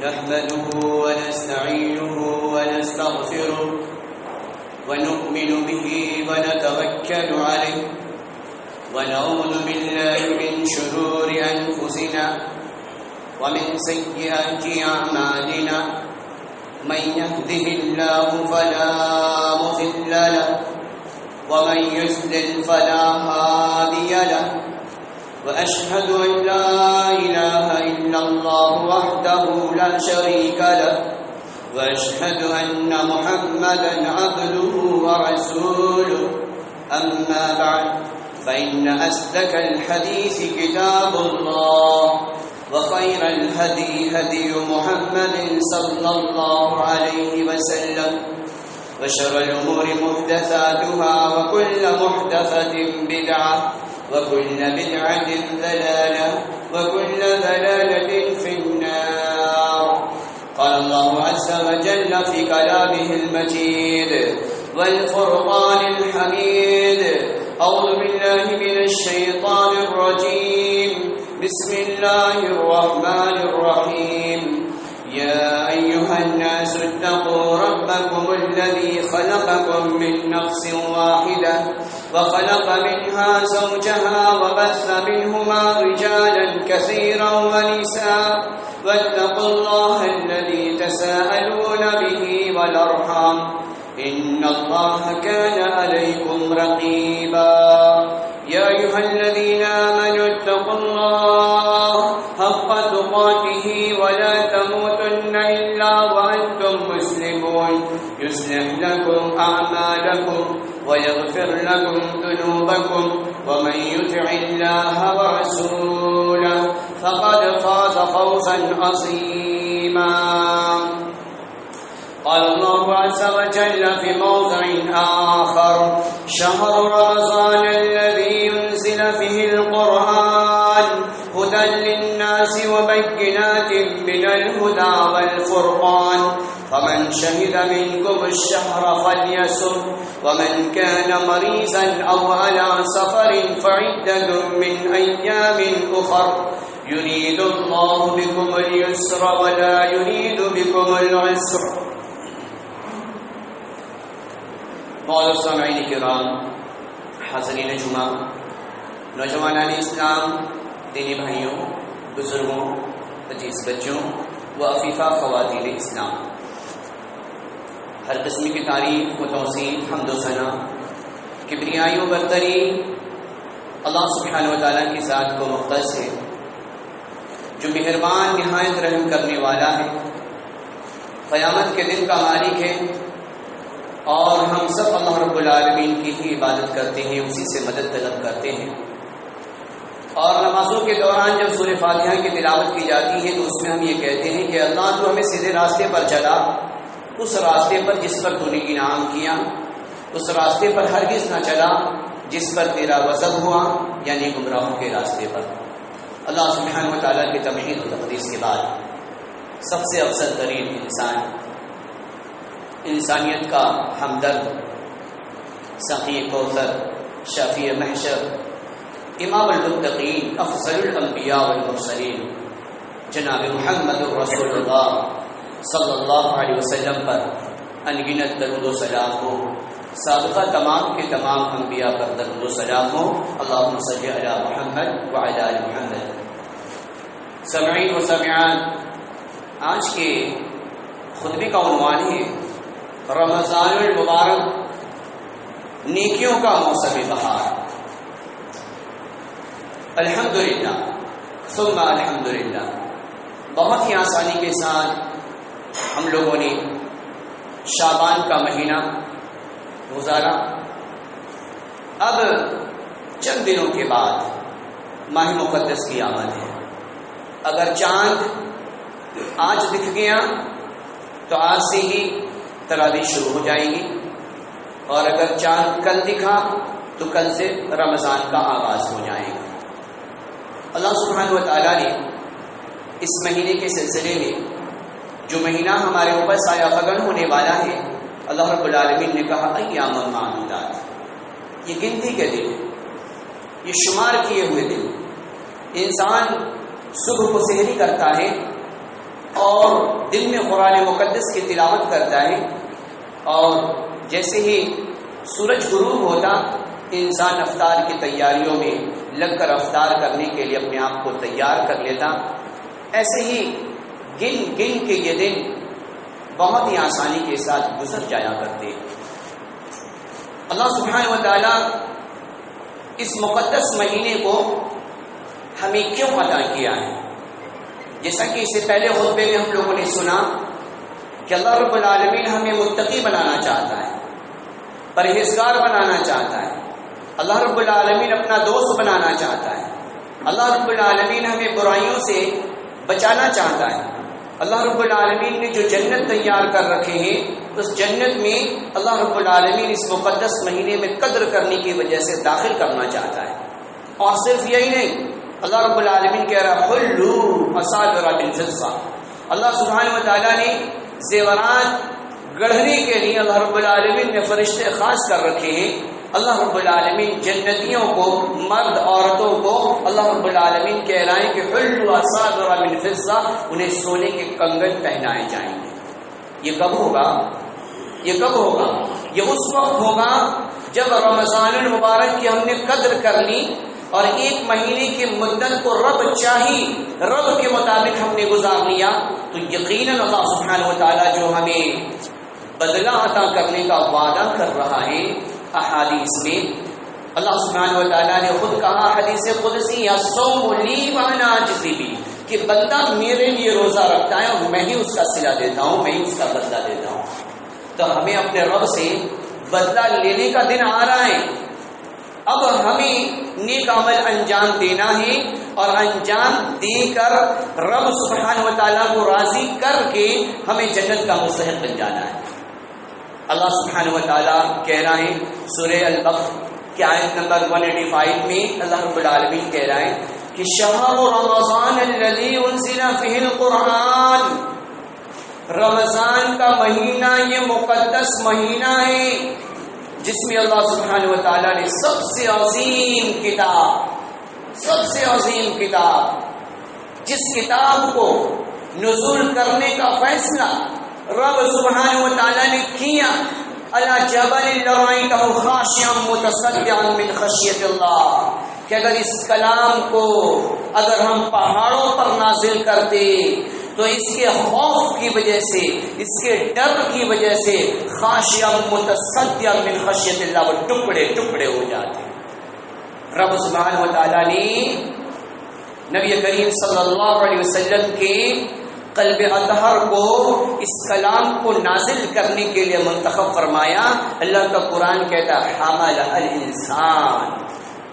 نحمده ونستعينه ونستغفره ونؤمن به ونتوكل عليه ونعوذ بالله من شرور أنفسنا ومن سيئات أعمالنا من يهده الله فلا مضل له ومن يضلل فلا هادي له وأشهد أن لا إله إلا الله وحده لا شريك له وأشهد أن محمدا عبده ورسوله أما بعد فإن أصدق الحديث كتاب الله وخير الهدي هدي محمد صلى الله عليه وسلم وشر الأمور محدثاتها وكل محدثة بدعة وكل بدعة ضلالة وكل ضلالة في النار. قال الله عز وجل في كلامه المجيد والفرقان الحميد: أعوذ بالله من الشيطان الرجيم. بسم الله الرحمن الرحيم. يا أيها الناس اتقوا ربكم الذي خلقكم من نفس واحدة وخلق منها زوجها وبث منهما رجالا كثيرا ونساء واتقوا الله الذي تساءلون به والأرحام إن الله كان عليكم رقيبا. يا أيها الذين آمنوا اتقوا الله حق تقاته ولا تموتن إلا وأنتم مسلمون. يصلح لكم أعمالكم ويغفر لكم ذنوبكم ومن يطع الله ورسوله فقد فاز فوزا عظيما. قال الله عز وجل في موضع آخر: شهر رمضان الذي ينزل فيه القرآن هدى للناس وبينات من الهدى والفرقان فمن شهد منكم الشهر فليصم ومن كان مريضا أو على سفر فعدة من أيام أخر يريد الله بكم اليسر ولا يريد بكم العسر. معزز سامعین کرام، حاضرین جمعہ، نوجوانان اسلام، دینی بھائیوں، بزرگوں، عزیز بچوں و عفیفہ خواتین اسلام، ہر قسم کی تعریف و توصیف، حمد و ثنا، کبریائی و برتری اللہ سبحانہ و تعالیٰ کی ذات کو مختص ہے، جو مہربان نہایت رحم کرنے والا ہے، قیامت کے دن کا مالک ہے، اور ہم سب اللہ رب العالمین کی ہی عبادت کرتے ہیں، اسی سے مدد طلب کرتے ہیں. اور نمازوں کے دوران جب سورہ فاتحہ کی تلاوت کی جاتی ہے تو اس میں ہم یہ کہتے ہیں کہ اللہ تو ہمیں سیدھے راستے پر چلا، اس راستے پر جس پر تو نے انعام کیا، اس راستے پر ہرگز نہ چلا جس پر تیرا غضب ہوا، یعنی گمراہوں کے راستے پر. اللہ سبحانہ و تعالیٰ کی تمجید و تقدیس کے بعد سب سے افضل ترین انسان، انسانیت کا ہمدرد، سقی کوثر، شفیع محشر، امام المتقین، افضل الانبیاء والمرسلین، جناب محمد رسول اللہ صلی اللہ علیہ وسلم پر انگنت درود و سلام ہو، سابقہ تمام کے تمام انبیاء پر درود و سلام ہو. اللہم صلی علی محمد وعلی آل محمد. سامعین و سامعات، آج کے خطبے کا عنوان ہے رمضان المبارک، نیکیوں کا موسم بہار. الحمدللہ ثم الحمدللہ، بہت ہی آسانی کے ساتھ ہم لوگوں نے شعبان کا مہینہ گزارا. اب چند دنوں کے بعد ماہ مقدس کی آمد ہے. اگر چاند آج دکھ گیا تو آج سے ہی تراویح شروع ہو جائے گی، اور اگر چاند کل دکھا تو کل سے رمضان کا آغاز ہو جائے گا. اللہ سبحانہ و تعالیٰ نے اس مہینے کے سلسلے میں جو مہینہ ہمارے اوپر سایہ فگن ہونے والا ہے، اللہ رب العالمین نے کہا ایام معدودات، یہ گنتی کے دن، یہ شمار کیے ہوئے دن. انسان صبح کو سحری کرتا ہے اور دل میں قرآن مقدس کی تلاوت کرتا ہے، اور جیسے ہی سورج غروب ہوتا انسان افطار کی تیاریوں میں لگ کر افطار کرنے کے لیے اپنے آپ کو تیار کر لیتا، ایسے ہی گن گن کے یہ دن بہت ہی آسانی کے ساتھ گزر جایا کرتے۔ اللہ سبحانہ و تعالی اس مقدس مہینے کو ہمیں کیوں عطا کیا ہے؟ جیسا کہ اس سے پہلے خطبے میں ہم لوگوں نے سنا کہ اللہ رب العالمین ہمیں متقی بنانا چاہتا ہے، پرہیزگار بنانا چاہتا ہے، اللہ رب العالمین اپنا دوست بنانا چاہتا ہے، اللہ رب العالمین ہمیں برائیوں سے بچانا چاہتا ہے۔ اللہ رب العالمین نے جو جنت تیار کر رکھے ہیں اس جنت میں اللہ رب العالمین اس مقدس مہینے میں قدر کرنے کی وجہ سے داخل کرنا چاہتا ہے۔ اور صرف یہی نہیں، اللہ رب العالمین کہہ رہا ہے حلو اساور بالفضہ، اللہ سبحانہ و تعالیٰ نے زیورات گڑھنے کے لیے اللہ رب العالمین نے فرشتے خاص کر رکھے ہیں۔ اللہ رب العالمین جنتیوں کو، مرد عورتوں کو اللہ رب العالمین کہہ رہے ہیں کہ حلو اساور من فضہ، انہیں سونے کے کنگن پہنائے جائیں گے۔ یہ کب ہوگا؟ یہ کب ہوگا؟ یہ اس وقت ہوگا جب رمضان المبارک کی ہم نے قدر کر لی اور ایک مہینے کی مدت کو رب چاہی، رب کے مطابق ہم نے گزار لیا، تو یقیناً اللہ سبحانہ و تعالیٰ جو ہمیں بدلہ عطا کرنے کا وعدہ کر رہا ہے احادیث میں، اللہ سبحانہ و تعالیٰ نے خود کہا حدیث قدسی الصوم لی وانا اجزی بہ، کہ بندہ میرے لیے روزہ رکھتا ہے اور میں ہی اس کا صلہ دیتا ہوں، میں ہی اس کا بدلہ دیتا ہوں۔ تو ہمیں اپنے رب سے بدلہ لینے کا دن آ رہا ہے، اب ہمیں نیک عمل انجام دینا ہے اور انجام دے کر رب سبحانہ و تعالیٰ کو راضی کر کے ہمیں جنت کا مستحق بن جانا ہے۔ اللہ سبحانہ و تعالیٰ کہہ رہا ہے سورہ البقرہ کی آیت نمبر 185 میں اللہ رب العالمین کہہ رہا ہے کہ شہر رمضان الذی انزل فیہ القرآن، رمضان کا مہینہ یہ مقدس مہینہ ہے جس میں اللہ سبحانہ و تعالیٰ نے سب سے عظیم کتاب جس کتاب کو نزول کرنے کا فیصلہ رب سبحانہ و تعالیٰ نے کیا، علی جبل لرأیتہ خاشعا متصدعا من خشیۃ اللہ، کہ اگر اس کلام کو اگر ہم پہاڑوں پر نازل کرتے تو اس کے خوف کی وجہ سے، اس کے ڈر کی وجہ سے خاشعا متصدعا من خشیۃ اللہ، وہ ٹکڑے ٹکڑے ہو جاتے۔ رب سبحانہ و تعالیٰ نے نبی کریم صلی اللہ علیہ وسلم کے قلب اطہر کو اس کلام کو نازل کرنے کے لیے منتخب فرمایا۔ اللہ کا قرآن کہتا ہے حمل الانسان،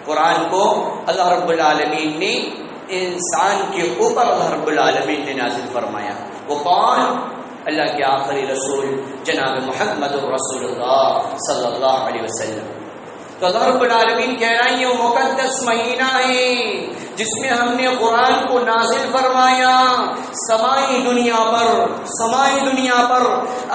قرآن کو اللہ رب العالمین نے انسان کے اوپر اللہ رب العالمین نے نازل فرمایا۔ وہ کون؟ اللہ کے آخری رسول جناب محمد رسول اللہ صلی اللہ علیہ وسلم۔ تو اللہ رب العالمین کہہ رہا ہے یہ مقدس مہینہ ہے جس میں ہم نے قرآن کو نازل فرمایا، سمائی دنیا پر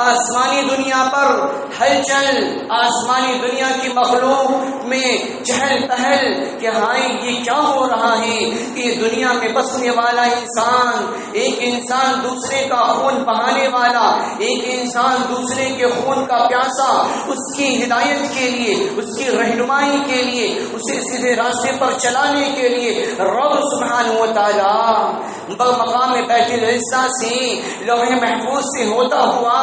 آسمانی دنیا پر ہلچل، آسمانی دنیا کی مخلوق میں چہل پہل کہ ہاں یہ کیا ہو رہا ہے کہ دنیا میں بسنے والا انسان، ایک انسان دوسرے کا خون بہانے والا، ایک انسان دوسرے کے خون کا پیاسا، اس کی ہدایت کے لیے، اس کی رہنمائی کے لیے، اسے سیدھے راستے پر چلانے کے لیے رب سبحانہ و تعالی مقام بیت العزہ سے، لوح محفوظ سے ہوتا ہوا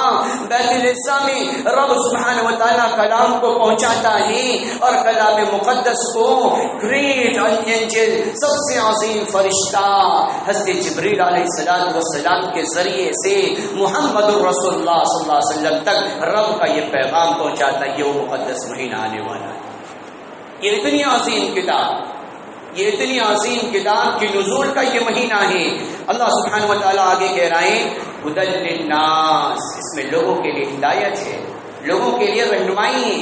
بیت العزہ میں رب سبحانہ و تعالی کلام کو پہنچاتا ہے، اور کلام مقدس کو گریٹ اینجل، سب سے عظیم فرشتہ حضرت جبریل علیہ السلام کے ذریعے سے محمد رسول اللہ صلی اللہ علیہ وسلم تک رب کا یہ پیغام پہنچاتا ہے کہ وہ مقدس مہینہ آنے والا ہے۔ یہ اتنی عظیم کتاب کی نزول کا یہ مہینہ ہے۔ اللہ سبحانہ و تعالیٰ آگے کہہ رہے ہیں ہدی للناس، اس میں لوگوں کے لیے ہدایت ہے، لوگوں کے لیے رہنمائی ہے،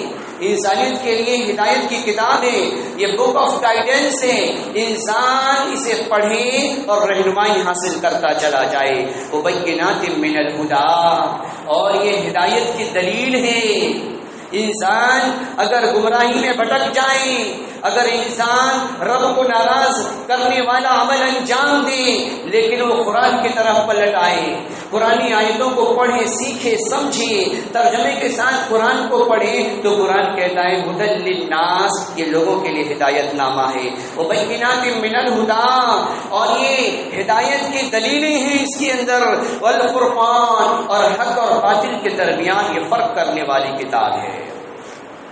انسانیت کے لیے ہدایت کی کتاب ہے، یہ بک آف گائیڈنس ہے، انسان اسے پڑھے اور رہنمائی حاصل کرتا چلا جائے۔ وبینات من الہدی، اور یہ ہدایت کی دلیل ہے۔ انسان اگر گمراہی میں بھٹک جائے، اگر انسان رب کو ناراض کرنے والا عمل انجام دے لیکن وہ قرآن کی طرف پلٹ آئے، قرآنی آیتوں کو پڑھے، سیکھے، سمجھے، ترجمے کے ساتھ قرآن کو پڑھے تو قرآن کہتا ہے ھدی للناس، یہ لوگوں کے لیے ہدایت نامہ ہے، وبینات من الہدی، اور یہ ہدایت کی دلیلیں ہیں اس کے اندر، والفرقان، اور حق اور باطل کے درمیان یہ فرق کرنے والی کتاب ہے،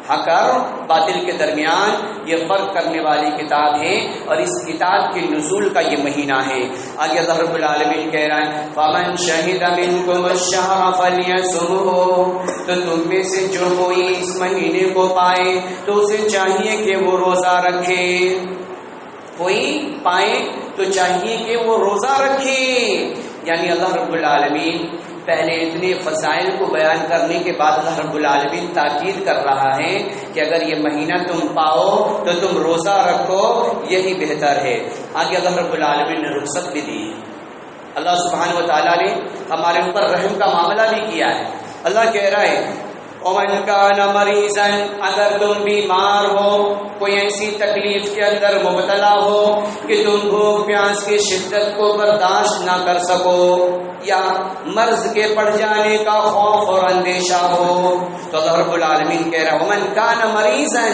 حق اور باطل کے درمیان یہ فرق کرنے والی کتاب ہے، اور اس کتاب کے نزول کا یہ مہینہ ہے۔ آگے اللہ رب العالمین کہہ رہا ہے فَمَنْ شَهِدَ مِنْكُمُ الشَّهْرَ فَلْيَصُمْهُ، تو تم میں سے جو کوئی اس مہینے کو پائے تو اسے چاہیے کہ وہ روزہ رکھے، کوئی پائے تو چاہیے کہ وہ روزہ رکھے۔ یعنی اللہ رب العالمین پہلے اتنے فضائل کو بیان کرنے کے بعد اللہ رب العالمین تاکید کر رہا ہے کہ اگر یہ مہینہ تم پاؤ تو تم روزہ رکھو، یہی بہتر ہے۔ آگے اللہ رب العالمین نے رخصت بھی دی، اللہ سبحانہ و تعالیٰ نے ہمارے اوپر رحم کا معاملہ بھی کیا ہے۔ اللہ کہہ رہا ہے وَمَنْ كَانَ مَرِيضًا، اگر تم بیمار ہو، کوئی ایسی تکلیف کے اندر مبتلا ہو کہ تم بھوک پیاس کی شدت کو برداشت نہ کر سکو، یا مرض کے پڑ جانے کا خوف اور اندیشہ ہو، تو اللہ رب العالمین کہہ رہا ہے وَمَنْ كَانَ مَرِيضًا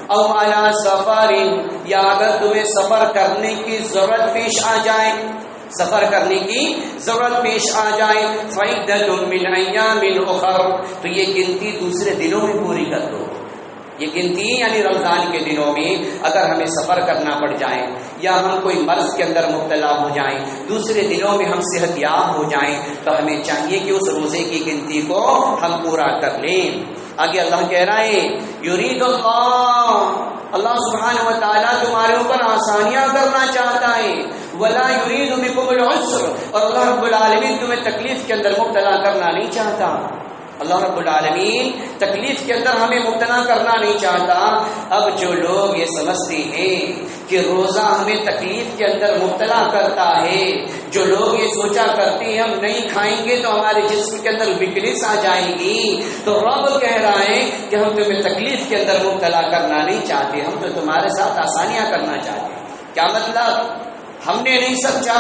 أَوْ عَلَى سَفَرٍ، یا اگر تمہیں سفر کرنے کی ضرورت پیش آ جائے، سفر کرنے کی ضرورت پیش آ جائے، فَعِدَّةٌ مِّنْ أَيَّامٍ أُخَرَ، تو یہ گنتی دوسرے دنوں میں پوری کر دو۔ یہ گنتی یعنی رمضان کے دنوں میں اگر ہمیں سفر کرنا پڑ جائے یا ہم کوئی مرض کے اندر مبتلا ہو جائیں، دوسرے دنوں میں ہم صحت یاب ہو جائیں، تو ہمیں چاہیے کہ اس روزے کی گنتی کو ہم پورا کر لیں۔ آگے اللہ کہہ رہا ہے یرید اللہ سبحانہ و تعالیٰ تمہارے اوپر آسانیاں کرنا چاہتا ہے، ولا یرید بکم العسر، اور اللہ رب العالمین تمہیں تکلیف کے اندر مبتلا کرنا نہیں چاہتا۔ اللہ رب العالمین تکلیف کے اندر ہمیں مبتلا کرنا نہیں چاہتا۔ اب جو لوگ یہ سمجھتے ہیں کہ روزہ ہمیں تکلیف کے اندر مبتلا کرتا ہے، جو لوگ یہ سوچا کرتے ہیں ہم نہیں کھائیں گے تو ہمارے جسم کے اندر ویکنیس آ جائے گی، تو رب کہہ رہا ہے کہ ہم تمہیں تکلیف کے اندر مبتلا کرنا نہیں چاہتے، ہم تو تمہارے ساتھ آسانیاں کرنا چاہتے ہیں۔ کیا مطلب؟ ہم نے نہیں سمجھا،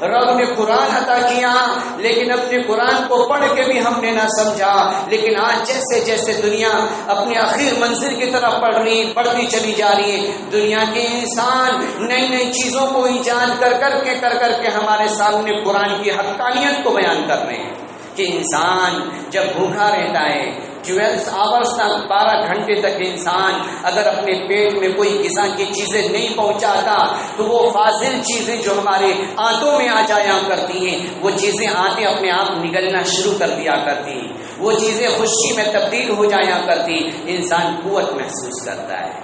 رب نے قرآن عطا کیا لیکن اپنے قرآن کو پڑھ کے بھی ہم نے نہ سمجھا، لیکن آج جیسے جیسے دنیا اپنے آخر منزل کی طرف بڑھتی چلی جا رہی ہے، دنیا کے انسان نئی نئی چیزوں کو ایجاد کر کے ہمارے سامنے قرآن کی حقانیت کو بیان کر رہے ہیں کہ انسان جب بھوکا رہتا ہے 12 آورس تک، 12 گھنٹے تک انسان اگر اپنے پیٹ میں کوئی غذا کی چیزیں نہیں پہنچاتا تو وہ فاضل چیزیں جو ہمارے آنتوں میں آ جایا کرتی ہیں، وہ چیزیں آتے اپنے آپ نگلنا شروع کر دیا کرتی ہیں، وہ چیزیں خشکی میں تبدیل ہو جایا کرتی، انسان قوت محسوس کرتا ہے،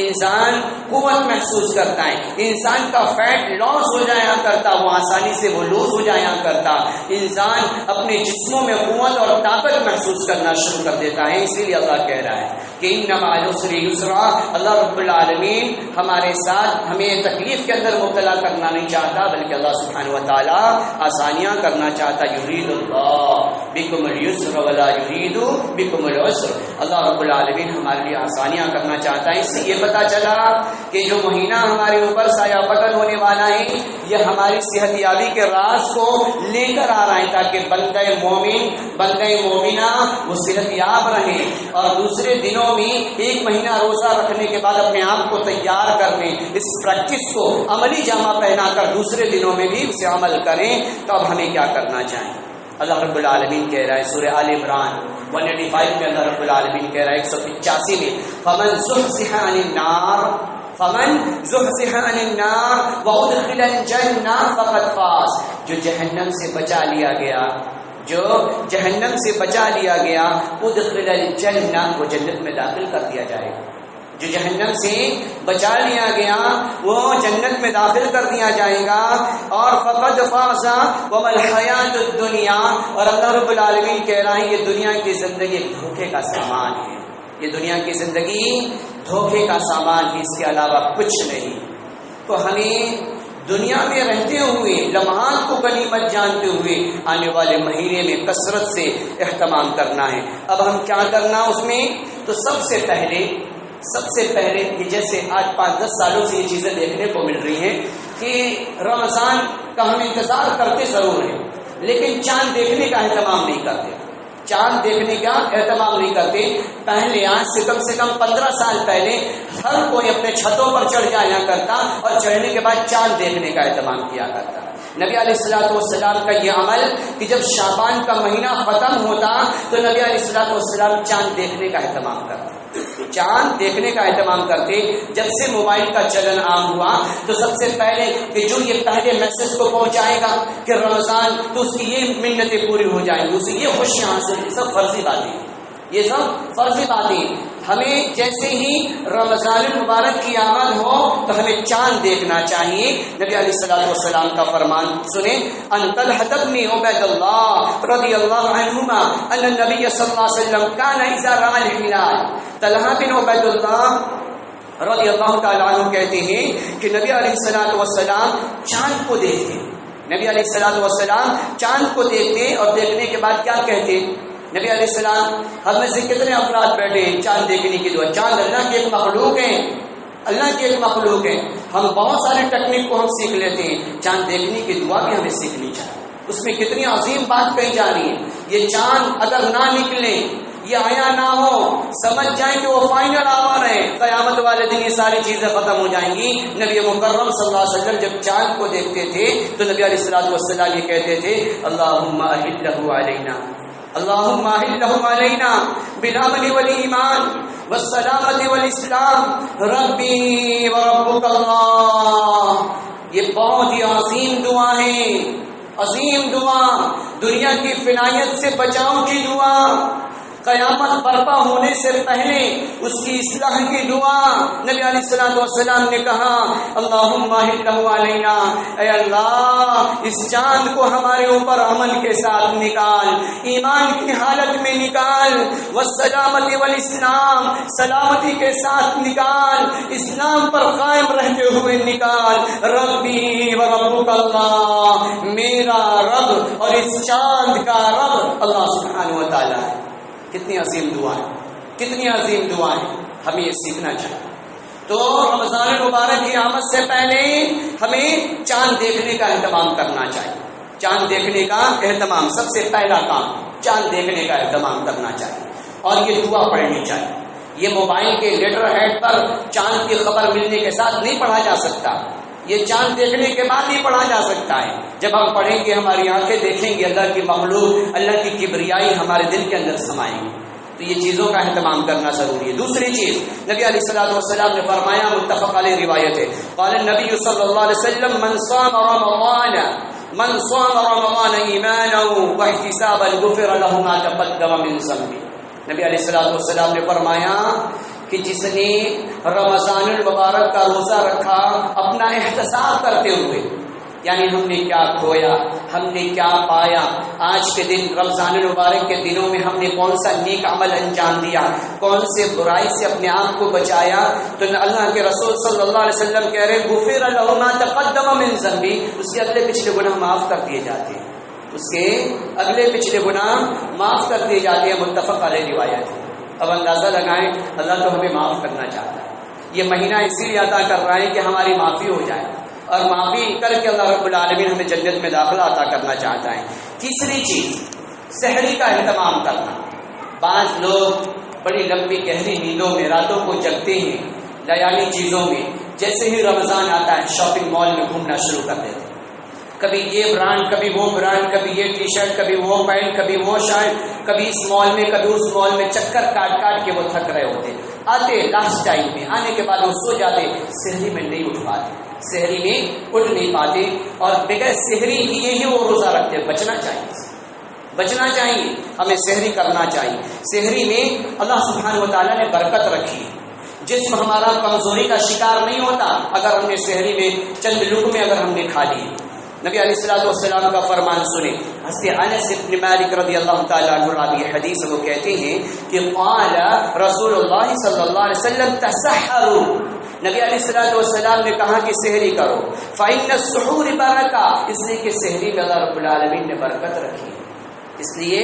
انسان قوت محسوس کرتا ہے، انسان کا فیٹ لاس ہو جایا کرتا، وہ آسانی سے وہ لوز ہو جایا کرتا، انسان اپنے جسموں میں قوت اور طاقت محسوس کرنا شروع کر دیتا ہے۔ اسی لیے اللہ کہہ رہا ہے کہ ان مع العسر یسرا، اللہ رب العالمین ہمارے ساتھ ہمیں تکلیف کے اندر مبتلا کرنا نہیں چاہتا بلکہ اللہ سبحانہ و تعالی آسانیاں کرنا چاہتا۔ یرید اللہ بکم اليسر ولا یرید بکم العسر، اللہ رب العالمین ہمارے لیے آسانیاں کرنا چاہتا ہے۔ اس سے یہ پتا چلا کہ جو مہینہ ہمارے اوپر سایہ پتن ہونے والا ہے یہ ہماری صحت یابی کے راز کو لے کر آ رہا ہے تاکہ بندہ مومن بندہ مومنہ وہ صحت یاب رہے، اور دوسرے دنوں میں ایک مہینہ روزہ رکھنے کے بعد اپنے آپ کو تیار کرنے، اس پریکٹس کو عملی جامہ پہنا کر دوسرے دنوں میں بھی اسے عمل کریں۔ تو اب ہمیں کیا کرنا چاہیے؟ اللہ رب العالمین کہہ رہا ہے سورہ آل عمران 185 میں، اللہ رب العالمین کہہ رہا ہے 185 میں فمن زحزح عن النار وادخل الجنہ فقد فاز، جو جہنم سے بچا لیا گیا، جو جہنم سے بچا لیا گیا، ادخل الجنہ، وہ جنت میں داخل کر دیا جائے گا، جو جہنم سے بچا لیا گیا وہ جنت میں داخل کر دیا جائے گا۔ اور فقد فاز وما الحیات الدنیا، اور اللہ رب العالمین کہہ رہا ہے یہ دنیا کی زندگی ایک دھوکے کا سامان ہے، یہ دنیا کی زندگی دھوکے کا سامان ہے، اس کے علاوہ کچھ نہیں۔ تو ہمیں دنیا میں رہتے ہوئے لمحات کو غنیمت جانتے ہوئے آنے والے مہینے میں کثرت سے اہتمام کرنا ہے۔ اب ہم کیا کرنا اس میں؟ تو سب سے پہلے سب سے پہلے یہ جیسے آج 5-10 سالوں سے یہ چیزیں دیکھنے کو مل رہی ہیں کہ رمضان کا ہم انتظار کرتے ضرور ہیں لیکن چاند دیکھنے کا اہتمام نہیں کرتے. چاند دیکھنے کا اہتمام نہیں کرتے. پہلے آج سے کم 15 سال پہلے ہر کوئی اپنے چھتوں پر چڑھ جایا کرتا اور چڑھنے کے بعد چاند دیکھنے کا اہتمام کیا کرتا. نبی علیہ الصلوۃ والسلام کا یہ عمل کہ جب شعبان کا مہینہ ختم ہوتا تو نبی علیہ الصلوۃ والسلام چاند دیکھنے کا اہتمام کرتے. چاند دیکھنے کا اہتمام کرتے. جب سے موبائل کا چلن عام ہوا تو سب سے پہلے کہ جو یہ پہلے میسج کو پہنچائے گا کہ رمضان تو اس کی یہ منتیں پوری ہو جائیں گی, اسے یہ خوشیاں حاصل. یہ سب فرضی باتیں, یہ سب فرضی باتیں. ہمیں جیسے ہی رمضان المبارک کی آمد ہو تو ہمیں چاند دیکھنا چاہیے. نبی علیہ الصلوۃ والسلام کا فرمان سنیں, ان طلحہ بن عبید اللہ رضی اللہ عنہما ان النبی صلی اللہ علیہ وسلم کان اذا رأى الهلال. طلحہ بن عبید اللہ رضی اللہ تعالیٰ عنہ کہتے ہیں کہ نبی علیہ الصلوۃ والسلام چاند کو دیکھتے. نبی علیہ الصلوۃ والسلام چاند کو دیکھتے اور دیکھنے کے بعد کیا کہتے. نبی علیہ السلام, ہم میں سے کتنے افراد بیٹھے ہیں چاند دیکھنے کی دعا. چاند اللہ کی ایک مخلوق ہے, اللہ کی ایک مخلوق ہے. ہم بہت سارے ٹیکنیک کو ہم سیکھ لیتے ہیں, چاند دیکھنے کی دعا بھی ہمیں سیکھنی چاہیے. اس میں کتنی عظیم بات کہی جا رہی ہے. یہ چاند اگر نہ نکلے, یہ آیا نہ ہو, سمجھ جائیں کہ وہ فائنل آور ہے, قیامت والے دن یہ ساری چیزیں ختم ہو جائیں گی. نبی مکرم صلی اللہ علیہ وسلم جب چاند کو دیکھتے تھے تو نبی علیہ الصلوۃ والسلام یہ کہتے تھے, اللہم اہلہ علینا, اللہم اہلہ علینا بالامن والایمان والسلامت والاسلام ربی وربک اللہ. یہ بہت ہی عظیم دعا ہے, عظیم دعا, دنیا کی فنائیت سے بچاؤ کی دعا, قیامت برپا ہونے سے پہلے اس کی اصلاح کی دعا. نبی علیہ الصلوۃ والسلام نے کہا, اللہم اہلہ علینا, اے اللہ اس چاند کو ہمارے اوپر عمل کے ساتھ نکال, ایمان کی حالت میں نکال, والسلامت والاسلام, سلامتی کے ساتھ نکال, اسلام پر قائم رہتے ہوئے نکال. ربی وربک اللہ, میرا رب اور اس چاند کا رب اللہ سبحانہ و تعالی ہے. کتنی عظیم دعا ہے, کتنی عظیم دعا ہے, ہمیں یہ سیکھنا چاہیے. تو رمضان المبارک کی آمد سے پہلے ہمیں چاند دیکھنے کا اہتمام کرنا چاہیے. چاند دیکھنے کا اہتمام, سب سے پہلا کام چاند دیکھنے کا اہتمام کرنا چاہیے. اور یہ دعا پڑھنی چاہیے. یہ موبائل کے لیٹر ہیڈ پر چاند کی خبر ملنے کے ساتھ نہیں پڑھا جا سکتا, یہ چاند دیکھنے کے بعد نہیں پڑھا جا سکتا ہے. جب ہم پڑھیں گے, ہماری آنکھیں دیکھیں گے اللہ کی مخلوق, اللہ کی کبریائی ہمارے دل کے اندر سمائیں گی. تو یہ چیزوں کا اہتمام کرنا ضروری ہے. دوسری چیز, نبی علیہ الصلوۃ والسلام نے فرمایا, متفق علیہ روایت ہے, قال النبی صلی اللہ علیہ وسلم من صام رمضان ایمانا واحتسابا غفر له ما تقدم من ذنبه. نبی علیہ الصلوۃ والسلام نے فرمایا کہ جس نے رمضان المبارک کا روزہ رکھا اپنا احتساب کرتے ہوئے, یعنی ہم نے کیا کھویا, ہم نے کیا پایا, آج کے دن رمضان المبارک کے دنوں میں ہم نے کون سا نیک عمل انجام دیا, کون سے برائی سے اپنے آپ کو بچایا. تو اللہ کے رسول صلی اللہ علیہ وسلم کہہ رہے, غفر له ما تقدم من ذنبه, اس کے اگلے پچھلے گناہ معاف کر دیے جاتے ہیں, اس کے اگلے پچھلے گناہ معاف کر دیے جاتے ہیں. متفق علیہ روایت ہے. اب اندازہ لگائیں, اللہ تو ہمیں معاف کرنا چاہتا ہے. یہ مہینہ اسی لیے عطا کر رہا ہے کہ ہماری معافی ہو جائے, اور معافی کر کے اللہ رب العالمین ہمیں جنت میں داخلہ عطا کرنا چاہتا ہے. تیسری چیز, سحری کا اہتمام کرنا. بعض لوگ بڑی لمبی گہری نیندوں میں راتوں کو جگتے ہیں لیالی چیزوں میں. جیسے ہی رمضان آتا ہے شاپنگ مال میں گھومنا شروع کر دیتے ہیں. کبھی یہ برانڈ, کبھی وہ برانڈ, کبھی یہ ٹی شرٹ, کبھی وہ پینٹ, کبھی وہ شرٹ, کبھی اس مال میں کبھی اس مال میں, چکر کاٹ کاٹ کے وہ تھک رہے ہوتے. آتے لاسٹ ٹائم میں, آنے کے بعد وہ سو جاتے, سحری میں نہیں اٹھ پاتے, سحری میں اٹھ نہیں پاتے, اور بغیر سحری کیے ہی وہ روزہ رکھتے. بچنا چاہیے, بچنا چاہیے, ہمیں سحری کرنا چاہیے. سحری میں اللہ سبحانہ و تعالیٰ نے برکت رکھی. جسم ہمارا کمزوری کا شکار نہیں ہوتا اگر ہم نے سحری میں چند لقمے اگر ہم نے کھا لیے. نبی علیہ الصلوۃ والسلام کا فرمان سنیں. حضرت انس بن مالک رضی اللہ تعالیٰ عنہ راوی حدیث وہ کہتے ہیں کہ قال رسول اللہ صلی اللہ علیہ وسلم تسحروا, نبی علیہ الصلوۃ والسلام نے کہا کہ سحری کرو. فإن السحور برکہ, اس لیے کہ سحری میں اللہ رب العالمین نے برکت رکھی. اس لیے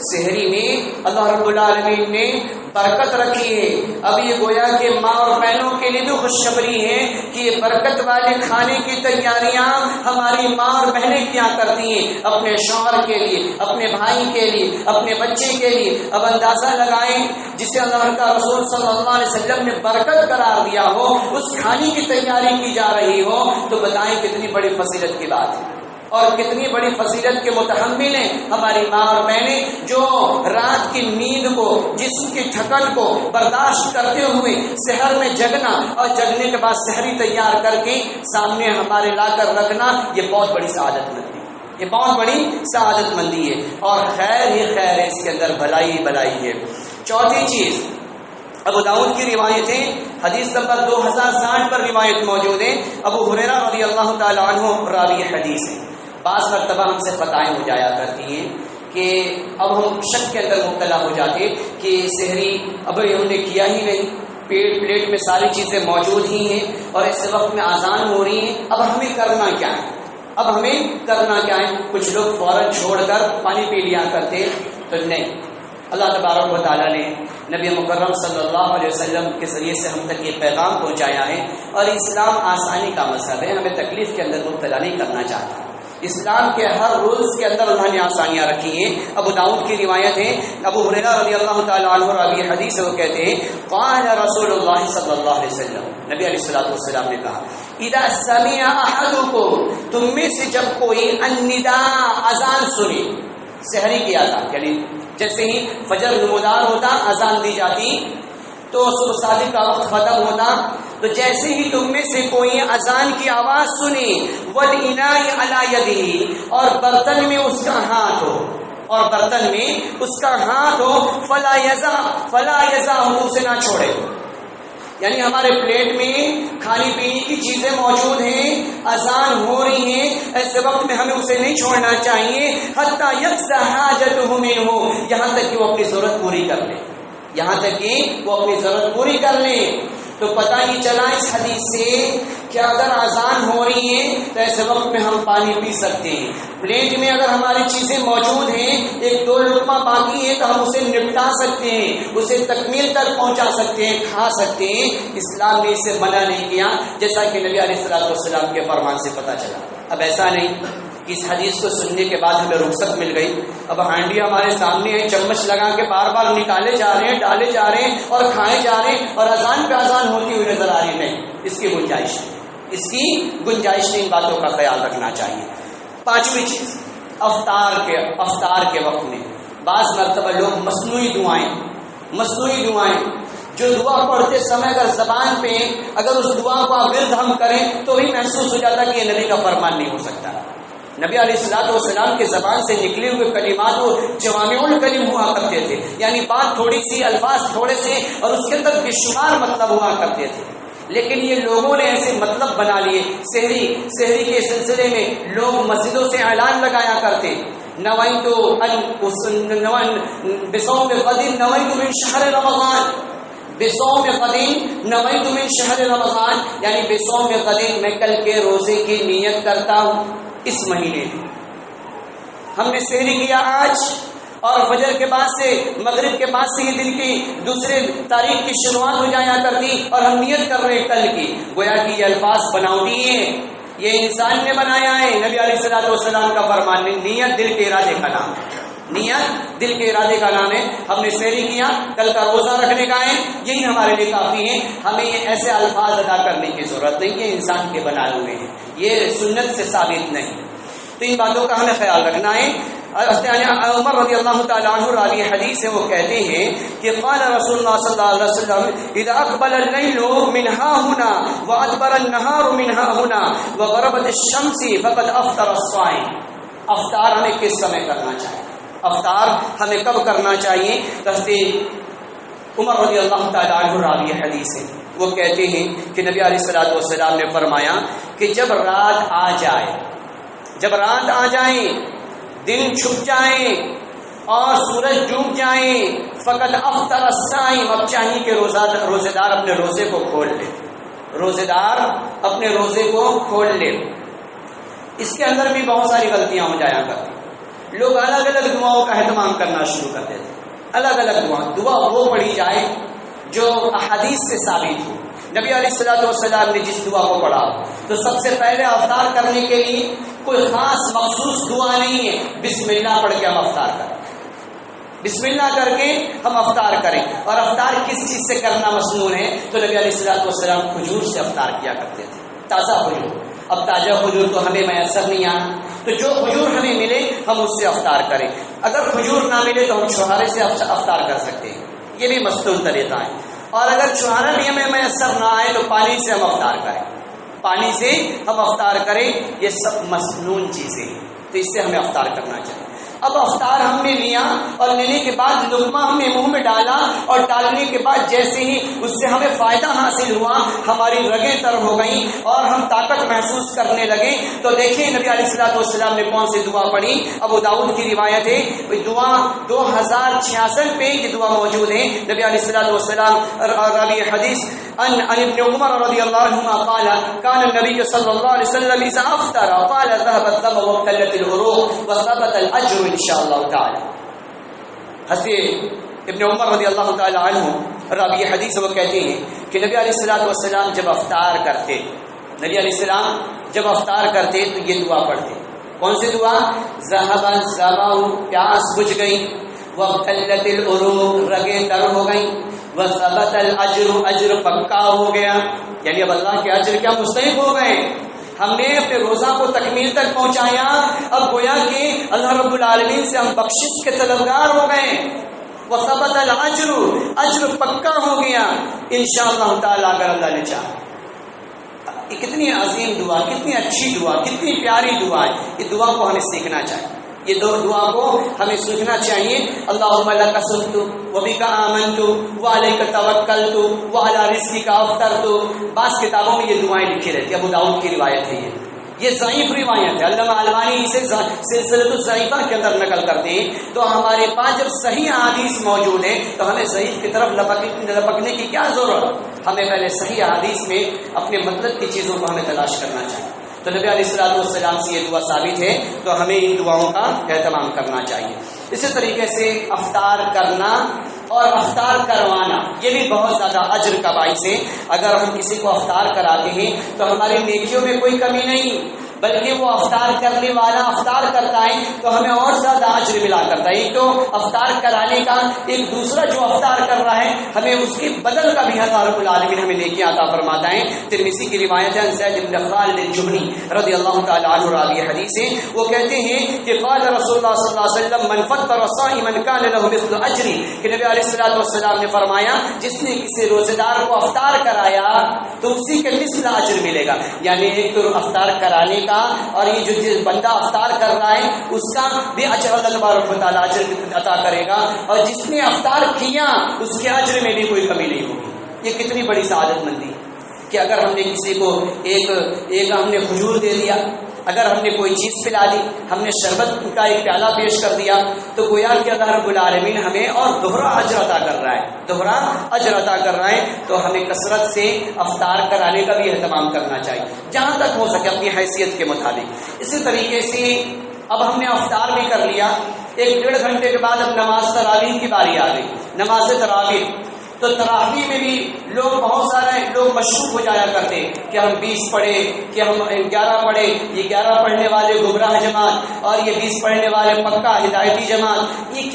سحری میں اللہ رب العالمین نے برکت رکھی ہے. اب یہ گویا کہ ماں اور بہنوں کے لیے بھی خوشخبری ہے کہ یہ برکت والے کھانے کی تیاریاں ہماری ماں اور بہنیں کیا کرتی ہیں اپنے شوہر کے لیے، اپنے بھائی کے لیے، اپنے بچے کے لیے. اب اندازہ لگائیں جسے اللہ کا رسول صلی اللہ علیہ وسلم نے برکت قرار دیا ہو، اس کھانے کی تیاری کی جا رہی ہو، تو بتائیں کتنی بڑی فضیلت کی بات ہے اور کتنی بڑی فضیلت کے متحمل ہیں ہماری ماں اور بہنیں، جو رات کی نیند کو، جسم کی تھکن کو برداشت کرتے ہوئے سحر میں جگنا اور جگنے کے بعد سحری تیار کر کے سامنے ہمارے لا کر رکھنا، یہ بہت بڑی سعادت مندی ہے، یہ بہت بڑی سعادت مندی ہے اور خیر ہی خیر ہے، اس کے اندر بھلائی بھلائی ہے. چوتھی چیز، ابو داؤد کی روایتیں حدیث نمبر 2060 پر روایت موجود ہے. ابو ہریرہ رضی اللہ تعالی عنہ راوی حدیث ہے. بعض مرتبہ ہم سے خطائیں ہو جایا کرتی ہیں کہ اب ہم شک کے اندر مبتلا ہو جاتے کہ سحری اب ہم نے کیا ہی نہیں، پلیٹ میں ساری چیزیں موجود ہی ہیں اور ایسے وقت میں اذان ہو رہی ہے، اب ہمیں کرنا کیا ہے، اب ہمیں کرنا کیا ہے. کچھ لوگ فوراً چھوڑ کر پانی پی لیا کرتے، تو نہیں، اللہ تبارک و تعالیٰ نے نبی مکرم صلی اللہ علیہ وسلم کے ذریعے سے ہم تک یہ پیغام پہنچایا ہے اور اسلام آسانی کا مذہب ہے، ہمیں تکلیف کے اندر مبتلا نہیں کرنا چاہتا. اسلام کے ہر رولز کے اندر اللہ نے آسانیاں رکھی ہیں. ابو داؤد کی روایت ہے، ابو ہریرہ رضی اللہ تعالی عنہ راوی حدیث ہے، وہ کہتے ہیں قال رسول اللہ صلی اللہ علیہ وسلم، نبی علیہ الصلوۃ والسلام نے کہا اذا سمع احدکم، تم میں سے جب کوئی النداء اذان سنے، سحری کی اذان، یعنی جیسے ہی فجر نمودار ہوتا اذان دی جاتی تو صبح صادق کا وقت ختم ہوتا، تو جیسے ہی تم میں سے کوئی اذان کی آواز سنی والاناء علی یدہ، اور برتن میں اس کا ہاتھ ہو، اور برتن میں اس کا ہاتھ ہو، فلا یزا اسے نہ چھوڑے. یعنی ہمارے پلیٹ میں کھانے پینے کی چیزیں موجود ہیں، اذان ہو رہی ہیں، ایسے وقت میں ہمیں اسے نہیں چھوڑنا چاہیے حتی یقضی حاجتہ منہ، یہاں تک کہ وہ اپنی ضرورت پوری کر لے، یہاں تک کہ وہ اپنی ضرورت پوری کر لے. تو پتہ یہ چلا اس حدیث سے کہ اگر اذان ہو رہی ہے تو ایسے وقت میں ہم پانی پی سکتے ہیں. پلیٹ میں اگر ہماری چیزیں موجود ہیں، ایک دو لقمہ باقی ہے تو ہم اسے نپٹا سکتے ہیں، اسے تکمیل تک پہنچا سکتے ہیں، کھا سکتے ہیں. اسلام نے اسے منع نہیں کیا، جیسا کہ نبی علیہ الصلوۃ والسلام کے فرمان سے پتہ چلا. اب ایسا نہیں کہ اس حدیث کو سننے کے بعد ہمیں رخصت مل گئی، اب ہانڈی ہمارے سامنے ہے، چمچ لگا کے بار بار نکالے جا رہے ہیں، ڈالے جا رہے ہیں اور کھائے جا رہے ہیں اور اذان پہ اذان ہوتی ہوئی نظر آ رہی نہیں. اس کی گنجائش نہیں، اس کی گنجائش نہیں، باتوں کا خیال رکھنا چاہیے. پانچویں چیز، افطار کے وقت میں بعض مرتبہ لوگ مصنوعی دعائیں جو دعا پڑھتے سمے اگر زبان پہ اگر اس دعا کو ورد ہم کریں تو بھی محسوس ہو جاتا کہ یہ نبی کا فرمان نہیں ہو سکتا. نبی علیہ الصلوۃ والسلام کے زبان سے نکلے ہوئے کلمات وہ جوامع الکلم ہوا کرتے تھے، یعنی بات تھوڑی سی، الفاظ تھوڑے سے اور اس کے اندر بے شمار مطلب ہوا کرتے تھے. لیکن یہ لوگوں نے ایسے مطلب بنا لیے. سحری کے سلسلے میں لوگ مسجدوں سے اعلان لگایا کرتے، بصوم غد نویت من شہر رمضان، بصوم غد نویت من شہر رمضان، یعنی بصوم غد میں کل کے روزے کی نیت کرتا ہوں اس مہینے. ہم نے سحری کیا آج اور فجر کے بعد سے مغرب کے بعد سے یہ دن کی دوسرے تاریخ کی شروعات ہو جایا کرتی اور ہم نیت کر رہے کل کی. گویا کہ یہ الفاظ بناوٹی ہیں، یہ انسان نے بنایا ہے. نبی علیہ الصلوۃ والسلام کا فرمان ہے نیت دل کے ارادے کا نام ہے، نیت دل کے ارادے کا نام ہے. ہم نے سحری کیا، کل کا روزہ رکھنے کا ہے، یہی ہمارے لیے کافی ہے. ہمیں یہ ایسے الفاظ ادا کرنے کی ضرورت نہیں کہ انسان کے بنائے ہوئے ہیں، یہ سنت سے ثابت نہیں. تو ان باتوں کا ہمیں خیال رکھنا ہے. عمر رضی اللہ تعالیٰ عنہ راوی حدیث ہے، وہ کہتے ہیں کہ قال رسول اللہ صلی اللہ علیہ وسلم اذا اقبل الليل من ها هنا وادبر النهار من ها هنا وغربت الشمس فقد افطر الصائم. افطار ہمیں کس سمے کرنا چاہیے؟ افطار ہمیں کب کرنا چاہیے؟ حضرت عمر رضی اللہ تعالیٰ عنہ راوی حدیث ہے، وہ کہتے ہیں کہ نبی علیہ الصلوۃ والسلام نے فرمایا کہ جب رات آ جائے، دن چھپ جائے اور سورج ڈوب جائے، فقط افطر الصائم، اب چاہیے کہ روزے دار اپنے روزے کو کھول لے، روزے دار اپنے روزے کو کھول لے. اس کے اندر بھی بہت ساری غلطیاں ہو جایا کرتی. لوگ الگ الگ دعاؤں کا اہتمام کرنا شروع کر دیتے. الگ الگ دعا وہ پڑھی جائے جو احادیث سے ثابت ہو. نبی علیہ الصلوۃ والسلام نے جس دعا کو پڑھا تو سب سے پہلے افطار کرنے کے لیے کوئی خاص مخصوص دعا نہیں ہے. بسم اللہ پڑھ کے ہم افطار کریں. بسم اللہ کر کے ہم افطار کریں. اور افطار کس چیز سے کرنا مسنون ہے؟ تو نبی علیہ الصلوۃ والسلام کھجور سے افطار کیا کرتے تھے. تازہ کھجور. اب تازہ کھجور تو ہمیں میسر نہیں آنا، تو جو کھجور ہمیں ملے ہم اس سے افطار کریں. اگر کھجور نہ ملے تو ہم چھہارے سے افطار کر سکتے ہیں. یہ بھی مستون طریقہ ہے. اور اگر چھہارا بھی ہمیں میسر نہ آئے تو پانی سے ہم افطار کریں. پانی سے ہم افطار کریں. یہ سب مسنون چیزیں ہیں، تو اس سے ہمیں افطار کرنا چاہیے. اب افطار ہم نے لیا اور لینے کے بعد لقمہ ہم نے منہ میں ڈالا اور ڈالنے کے بعد جیسے ہی اس سے ہمیں فائدہ حاصل ہوا، ہماری رگیں تر ہو گئیں اور ہم طاقت محسوس کرنے لگے. تو دیکھیں نبی علیہ الصلوۃ والسلام نے کون سی دعا پڑھی. ابو داؤد کی روایت ہے، دعا 2066 پہ یہ دعا موجود ہے. نبی علیہ الصلوۃ والسلام راوی حدیث ان ابن عمر رضی اللہ عنہما قال كان النبي صلی اللہ علیہ وسلم اذا افطر قال ذهب الدم وابتلت العروق وثبت الاجر ان شاء اللہ تعالی. حضرت ابن عمر رضی اللہ تعالی عنہ راوی حدیث وہ کہتے ہیں کہ نبی علیہ الصلوۃ والسلام جب افطار کرتے، نبی علیہ السلام جب افطار کرتے تو یہ دعا پڑھتے. کون سی دعا؟ ذهب الظمأ، پیاس بجھ گئی، وابتلت العروق، رگیں تر ہو گئیں، وثبت الاجر، اجر پکا ہو گیا. یعنی اب اللہ کے اجر کیا مستحق ہو گئے. ہم نے اپنے روزہ کو تکمیل تک پہنچایا، اب گویا کہ اللہ رب العالمین سے ہم بخشش کے طلبگار ہو گئے. وثبت الاجر، اجر پکا ہو گیا انشاءاللہ تعالی اگر اللہ نے چاہا. کتنی عظیم دعا، کتنی اچھی دعا، کتنی پیاری دعا ہے. یہ دعا کو ہمیں سیکھنا چاہیے. یہ دو دعا کو ہمیں سیکھنا چاہیے. اللہم لک صمت وبک آمنت وعلیک توکلت وعلی رزقک افطرت. بعض کتابوں میں یہ دعائیں لکھی رہتی ہیں. ابو داؤد کی روایت ہے. یہ ضعیف روایت ہے. علامہ البانی اسے سلسلۃ الضعیفہ کے اندر نقل کرتے ہیں. تو ہمارے پاس جب صحیح احادیث موجود ہیں تو ہمیں ضعیف کی طرف لپکنے کی کیا ضرورت. ہمیں پہلے صحیح احادیث میں اپنے مطلب کی چیزوں کو ہمیں تلاش کرنا چاہیے. تو نبی علیہ الصلوۃ والسلام سے یہ دعا ثابت ہے، تو ہمیں ان دعاؤں کا اہتمام کرنا چاہیے. اسی طریقے سے افطار کرنا اور افطار کروانا یہ بھی بہت زیادہ اجر کا باعث ہے. اگر ہم کسی کو افطار کراتے ہیں تو ہماری نیکیوں میں کوئی کمی نہیں، بلکہ وہ افطار کرنے والا افطار کرتا ہے تو ہمیں اور زیادہ اجر ملا کرتا ہے. ایک تو افطار کرانے کا، ایک دوسرا جو افطار کر رہا ہے ہمیں اس کے بدل کا بھی اللہ رب العالمین ہمیں نیکی عطا فرماتا ہے. ترمذی کی روایت ہے زید بن خالد الجہنی رضی اللہ تعالی عنہ راوی حدیث ہے. وہ کہتے ہیں کہ قال رسول اللہ صلی اللہ علیہ وسلم من فطر صائما كان له مثل اجر، کہ نبی علیہ الصلوۃ والسلام نے فرمایا جس نے کسی روزے دار کو افطار کرایا تو اسی کے مثل اجر ملے گا. یعنی ایک تو افطار کرانے اور یہ جو بندہ افطار کر رہا ہے اس کا بھی اجر اللہ تبارک و تعالی اجر عطا کرے گا، اور جس نے افطار کیا اس کے اجر میں بھی کوئی کمی نہیں ہوگی. یہ کتنی بڑی سعادت مندی کہ اگر ہم نے کسی کو ایک ہم نے کھجور دے دیا، اگر ہم نے کوئی چیز پلا دی، ہم نے شربت کا ایک پیالہ پیش کر دیا، تو گویا کہ اللہ رب العالمین ہمیں اور دوہرا اجر عطا کر رہا ہے، دوہرا اجر عطا کر رہا ہے. تو ہمیں کثرت سے افطار کرانے کا بھی اہتمام کرنا چاہیے جہاں تک ہو سکے اپنی حیثیت کے مطابق. اسی طریقے سے اب ہم نے افطار بھی کر لیا، 1-1.5 گھنٹے کے بعد اب نماز تراویح کی باری آ گئی. نماز تراویح، تو تراویح میں بھی لوگ بہت سارے لوگ مشروب ہو جایا کرتے کہ ہم 20 پڑھے، کہ ہم 11 پڑھے. یہ 11 پڑھنے والے گمراہ جماعت اور یہ 20 پڑھنے والے پکا ہدایتی جماعت، یہ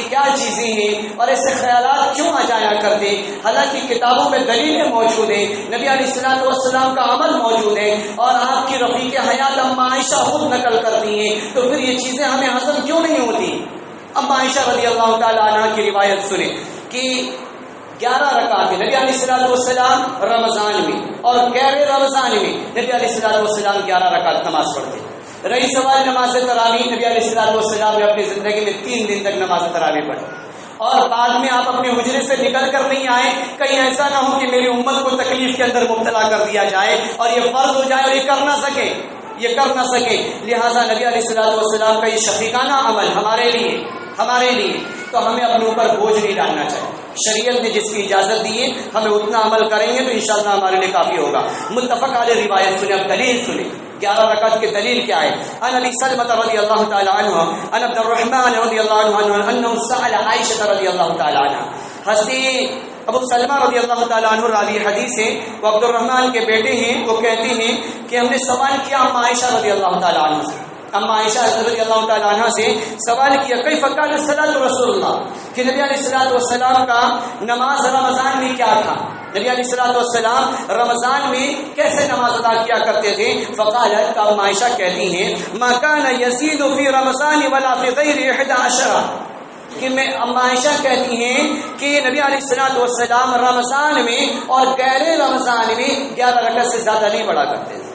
کیا چیزیں ہیں اور ایسے خیالات کیوں آ جایا کرتے. حالانکہ کتابوں میں دلیلیں موجود ہیں، نبی علیہ الصلوۃ والسلام کا عمل موجود ہے اور آپ کی رفیق حیات اما عائشہ خود نقل کرتی ہیں. تو پھر یہ چیزیں ہمیں ہضم کیوں نہیں ہوتی. اما عائشہ رضی اللہ تعالی عنہا کی روایت سنیں کہ 11 رکعت نبی علیہ الصلوۃ والسلام رمضان میں اور غیر رمضان میں نبی علیہ الصلوۃ والسلام 11 رکعت نماز پڑھتے. رہی سوال نماز تراویح، نبی علیہ الصلوۃ والسلام نے اپنی زندگی میں 3 دن تک نماز تراویح پڑھی. اور بعد میں آپ اپنے حجرے سے نکل کر نہیں آئے، کہیں ایسا نہ ہو کہ میری امت کو تکلیف کے اندر مبتلا کر دیا جائے اور یہ فرض ہو جائے اور یہ کر نہ سکے. لہٰذا نبی علیہ الصلوۃ والسلام کا یہ شفیقانہ عمل ہمارے لیے تو ہمیں اپنے اوپر بوجھ نہیں ڈالنا چاہیے. شریعت نے جس کی اجازت دی ہے ہمیں اتنا عمل کریں گے تو انشاءاللہ ہمارے لیے کافی ہوگا. متفق علیہ روایت سنیں. اب دلیل سنیں. 11 رکعت کی دلیل کیا ہے؟ ان ابی سلمہ رضی اللہ تعالی عنہ ان عبد الرحمن رضی اللہ عنہ انه سأل عائشہ رضی اللہ تعالی عنہ. حضرت ابو سلمہ رضی اللہ تعالی عنہ راوی حدیث ہیں، وہ عبد الرحمن کے بیٹے ہیں. وہ کہتے ہیں کہ ہم نے سوال کیا اما عائشہ رضی اللہ تعالی عنہ سے، اما عائشہ رضی اللہ تعالی عنہ سے سوال کیا کیف کان صلاۃ رسول اللہ، کہ نبی علیہ الصلوۃ والسلام کا نماز رمضان میں کیا تھا، نبی علیہ الصلوۃ والسلام رمضان میں کیسے نماز ادا کیا کرتے تھے. فقالت، اما عائشہ کہتی ہیں ما کان یزید فی رمضان ولا فی غیر 11، کہ میں اما عائشہ کہتی ہیں کہ نبی علیہ الصلوۃ والسلام رمضان میں اور غیر رمضان میں 11 رکعت سے زیادہ نہیں پڑھا کرتے تھے.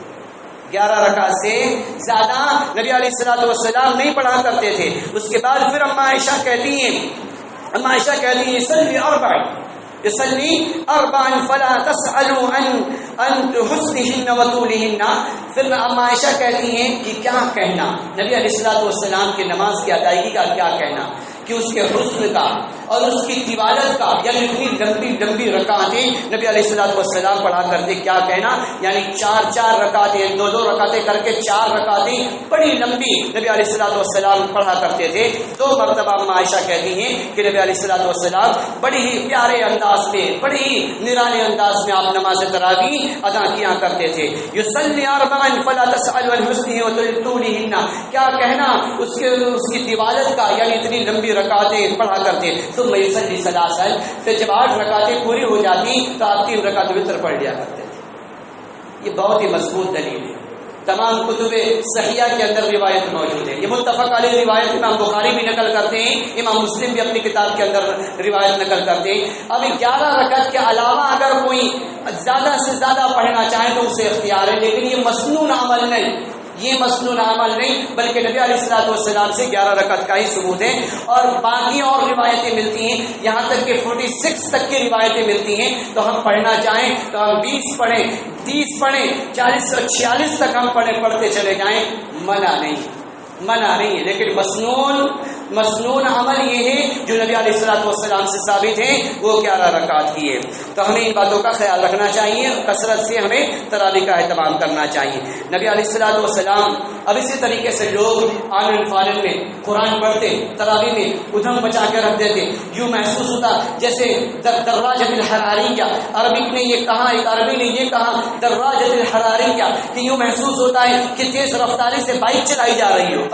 11 رکعت سے زیادہ نبی علیہ الصلوۃ والسلام نہیں پڑھا کرتے تھے. اس کے بعد پھر اما عائشہ کہتی ہیں صلی اربعا فلا تسألوا عن حسنهن وطولهن. پھر اما عائشہ کہتی ہیں کہ کیا کہنا نبی علیہ الصلوۃ والسلام کی نماز کی ادائیگی کا، کیا کہنا کہ اس کے حسن کا اور اس کی طوالت کا، یعنی اتنی لمبی لمبی رکعتیں نبی علیہ الصلوۃ والسلام پڑھا کرتے. کیا کہنا، یعنی 4 رکعتیں، 2 رکعتیں کر کے 4 رکعتیں بڑی لمبی نبی علیہ الصلوۃ والسلام پڑھا کرتے تھے. 2 مرتبہ اما عائشہ کہتی ہیں کہ نبی علیہ الصلوۃ والسلام بڑی ہی پیارے انداز میں، بڑی ہی نرانے انداز میں آپ نماز تراویح ادا کیا کرتے تھے. یصلی اربعا فلا تسألوا عن حسنه وطولهن، کیا کہنا اس کی طوالت کا، یعنی اتنی لمبی رکعتیں پڑھا کرتے. ثم یصلی ثلاثا، پھر جب 8 رکعتیں پوری ہو جاتی تو آپ 3 رکعت وتر پڑھ لیا کرتے تھے. یہ بہت ہی مضبوط دلیل ہے، تمام کتب صحیحہ کے اندر روایت موجود ہے. یہ متفق علیہ روایت امام بخاری بھی نقل کرتے ہیں، امام مسلم بھی اپنی کتاب کے اندر روایت نقل کرتے ہیں. اب 11 رکعت کے علاوہ اگر کوئی زیادہ سے زیادہ پڑھنا چاہے تو اسے اختیار ہے، لیکن یہ مسنون عمل نہیں، یہ مسنون عمل نہیں، بلکہ نبی علیہ الصلوۃ والسلام سے 11 رکعت کا ہی ثبوت ہے. اور باقی اور روایتیں ملتی ہیں، یہاں تک کہ 46 تک کی روایتیں ملتی ہیں. تو ہم پڑھنا چاہیں تو ہم 20 پڑھیں، 30 پڑھیں، 40 اور 46 تک ہم پڑھتے چلے جائیں، منع نہیں ہے. لیکن مسنون عمل یہ ہے جو نبی علیہ الصلوۃ والسلام سے ثابت ہے، وہ 11 رکعت کی ہے. تو ہمیں ان باتوں کا خیال رکھنا چاہیے، کثرت سے ہمیں تراویح کا اہتمام کرنا چاہیے. نبی علیہ الصلوۃ والسلام اب اسی طریقے سے لوگ آنن فانن میں قرآن پڑھتے، تراویح میں ادھم بچا کے رکھ دیتے. یوں محسوس ہوتا جیسے دراجۃ الحراریہ، عربک نے یہ کہا، ایک عربی نے یہ کہا دراجۃ الحراریہ، کہ یوں محسوس ہوتا ہے کہ تیز رفتاری سے بائک چلائی جا رہی ہو.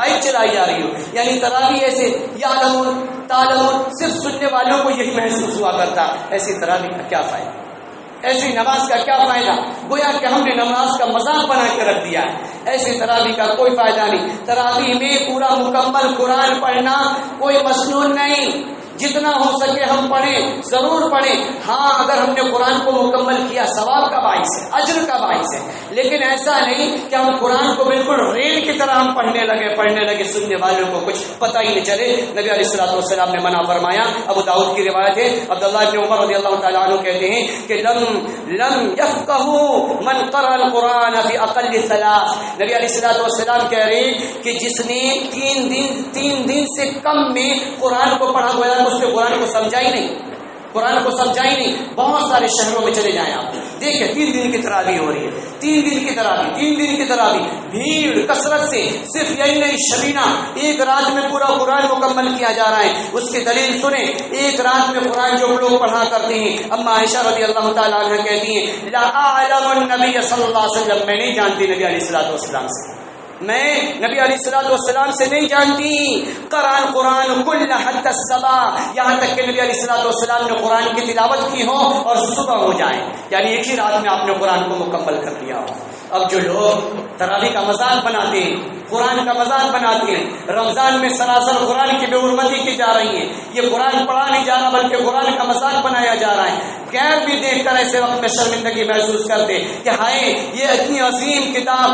یعنی تراویح ایسے یعلمون تعلمون، صرف سننے والوں کو یہی محسوس ہوا کرتا. ایسی تراویح کا کیا فائدہ، ایسی نماز کا کیا فائدہ؟ گویا کہ ہم نے نماز کا مذاق بنا کے رکھ دیا ہے. ایسی تراویح کا کوئی فائدہ نہیں. تراویح میں پورا مکمل قرآن پڑھنا کوئی مسنون نہیں، جتنا ہو سکے ہم پڑھیں، ضرور پڑھیں. ہاں اگر ہم نے قرآن کو مکمل کیا ثواب کا باعث ہے، اجر کا باعث ہے. لیکن ایسا نہیں کہ ہم قرآن کو بالکل ریل کی طرح ہم پڑھنے لگے، سننے والوں کو کچھ پتہ ہی نہیں چلے. نبی علیہ الصلوۃ والسلام نے منع فرمایا. ابو داؤد کی روایت ہے، عبداللہ بن عمر رضی اللہ تعالیٰ عنہ کہتے ہیں کہ لم یفقهوا من قرأ القرآن فی اقل 3. نبی علیہ الصلوۃ والسلام کہہ رہے ہیں کہ جس نے 3 دن سے کم میں قرآن کو پڑھا، گویا اس نے قرآن کو سمجھا ہی نہیں. بہت سارے شہروں میں چلے جائیں آپ دیکھیں 3 دن کی تراویح ہو رہی ہے، 3 دن کی تراویح، بھیڑ کثرت سے. صرف یہی نہیں، شبینہ ایک رات میں پورا قرآن مکمل کیا جا رہا ہے. اس کی دلیل سنیں، ایک رات میں قرآن جو لوگ پڑھا کرتے ہیں. اما عائشہ رضی اللہ تعالیٰ عنہ کہتی ہیں لا اعلم النبی صلی اللہ علیہ وسلم، میں نہیں جانتی نبی علیہ الصلوۃ والسلام سے، میں نبی علیہ الصلوۃ والسلام سے نہیں جانتی قرآن کل حتی الصباح، یہاں تک کہ نبی علیہ الصلوۃ والسلام نے قرآن کی تلاوت کی ہو اور صبح ہو جائے، یعنی ایک ہی رات میں آپ نے قرآن کو مکمل کر لیا ہو. اب جو لوگ تراویح کا مذاق بناتے ہیں، قرآن کا مذاق بناتے ہیں، رمضان میں سراسر قرآن کی بے حرمتی کی جا رہی ہے. یہ قرآن پڑھا نہیں جا رہا بلکہ قرآن کا مذاق بنایا جا رہا ہے. غیر بھی دیکھ کر ایسے وقت میں شرمندگی محسوس کرتے کہ ہائے یہ اتنی عظیم کتاب،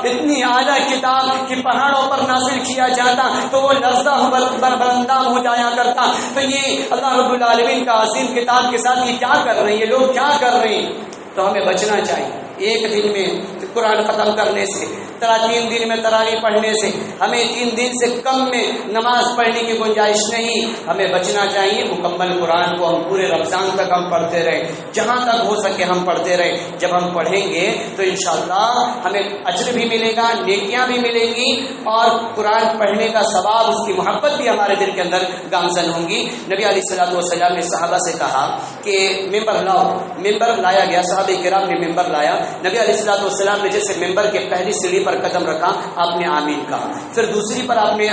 اتنی اعلیٰ کتاب کہ پہاڑوں پر نازل کیا جاتا تو وہ لرزہ بربندام ہو جایا کرتا. تو یہ اللہ رب العالمین کا عظیم کتاب کے ساتھ یہ کیا کر رہے ہیں، یہ لوگ کیا کر رہے ہیں. تو ہمیں بچنا چاہیے. ایک دن میں قرآن ختم کرنے سے، 3 دن میں تراویح پڑھنے سے، ہمیں 3 دن سے کم میں نماز پڑھنے کی گنجائش نہیں، ہمیں بچنا چاہیے۔ مکمل قرآن کو ہم پورے رمضان تک ہم پڑھتے رہے، جہاں تک ہو سکے ہم پڑھتے رہے۔ جب ہم پڑھیں گے تو انشاءاللہ ہمیں اجر بھی ملے گا، نیکیاں بھی ملیں گی، اور قرآن پڑھنے کا ثواب، اس کی محبت بھی ہمارے دل کے اندر گامزن ہوں گی۔ نبی علیہ الصلوۃ والسلام نے صحابہ سے کہا کہ ممبر لاؤ، ممبر لایا گیا، صحابہ کرام نے ممبر لایا، نبی علیہ الصلوۃ والسلام نے جیسے ممبر کے پہلی سیڑھی پر قدم رکھا آپ نے آمین کہا، پھر دوسری پر آپ نے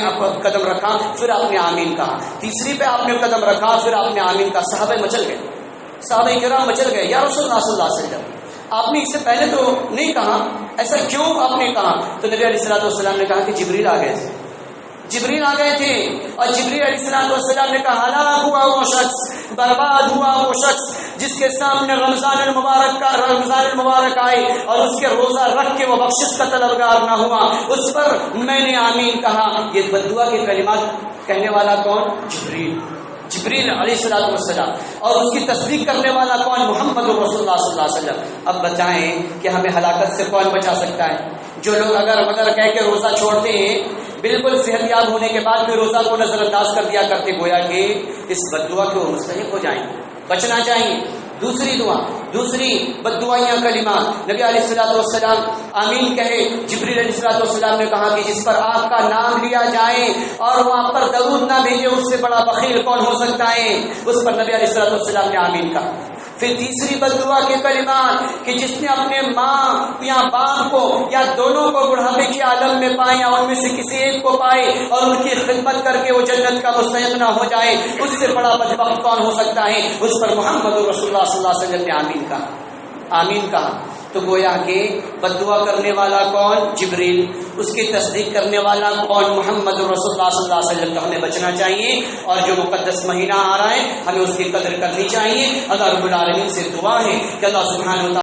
قدم رکھا پھر آپ نے آمین کہا، تیسری پہ آپ نے قدم رکھا پھر آپ نے آمین کہا۔ صحابہ مچل گئے، صحابہ کرام مچل گئے، یا رسول اللہ صلی اللہ علیہ وسلم آپ نے اس سے پہلے تو نہیں کہا، ایسا کیوں آپ نے کہا؟ تو نبی علیہ الصلوۃ والسلام نے کہا کہ جبریل آ گئے تھے، جبریل آ گئے تھے، اور جبریل علیہ السلام نے کہا ہلاک ہوا وہ شخص، برباد ہوا وہ شخص جس کے سامنے رمضان المبارک آئے اور اس کے روزہ رکھ کے وہ بخشش کا طلبگار نہ ہوا، اس پر میں نے آمین کہا۔ یہ بددعا کے کلمات کہنے والا کون؟ جبریل علیہ السلام، اور اس کی تصدیق کرنے والا کون؟ محمد رسول اللہ صلی اللہ علیہ وسلم۔ اب بتائیں کہ ہمیں ہلاکت سے کون بچا سکتا ہے؟ جو لوگ اگر کہہ کے روزہ چھوڑتے ہیں، بالکل صحت یاب ہونے کے بعد بھی روزہ کو نظر انداز کر دیا کرتے، گویا کہ اس بددعا کے وہ مستحق ہو جائیں گے، بچنا چاہیے۔ دوسری بددعائیاں کلمات، نبی علیہ السلام آمین کہے، جبریل علیہ السلام نے کہا کہ جس پر آپ کا نام لیا جائے اور وہ آپ پر درود نہ بھیجے، اس سے بڑا بخیل کون ہو سکتا ہے؟ اس پر نبی علیہ السلام نے آمین کہا۔ پھر تیسری بددعا کے کلمات کہ جس نے اپنے ماں یا باپ کو یا دونوں کو بڑھاپے کے عالم میں پائے یا ان میں سے کسی ایک کو پائے اور ان کی خدمت کر کے وہ جنت کا مستحق نہ ہو جائے، اس سے بڑا بدبخت کون ہو سکتا ہے؟ اس پر محمد رسول اللہ صلی اللہ علیہ وسلم نے آمین کہا۔ تو گویا کہ بددعا کرنے والا کون؟ جبریل، اس کی تصدیق کرنے والا کون؟ محمد رسول اللہ صلی اللہ علیہ وسلم۔ تو ہمیں بچنا چاہیے، اور جو مقدس مہینہ آ رہا ہے ہمیں اس کی قدر کرنی چاہیے۔ اللہ رب العالمین سے دعا ہے کہ اللہ سبحانہ و تعالیٰ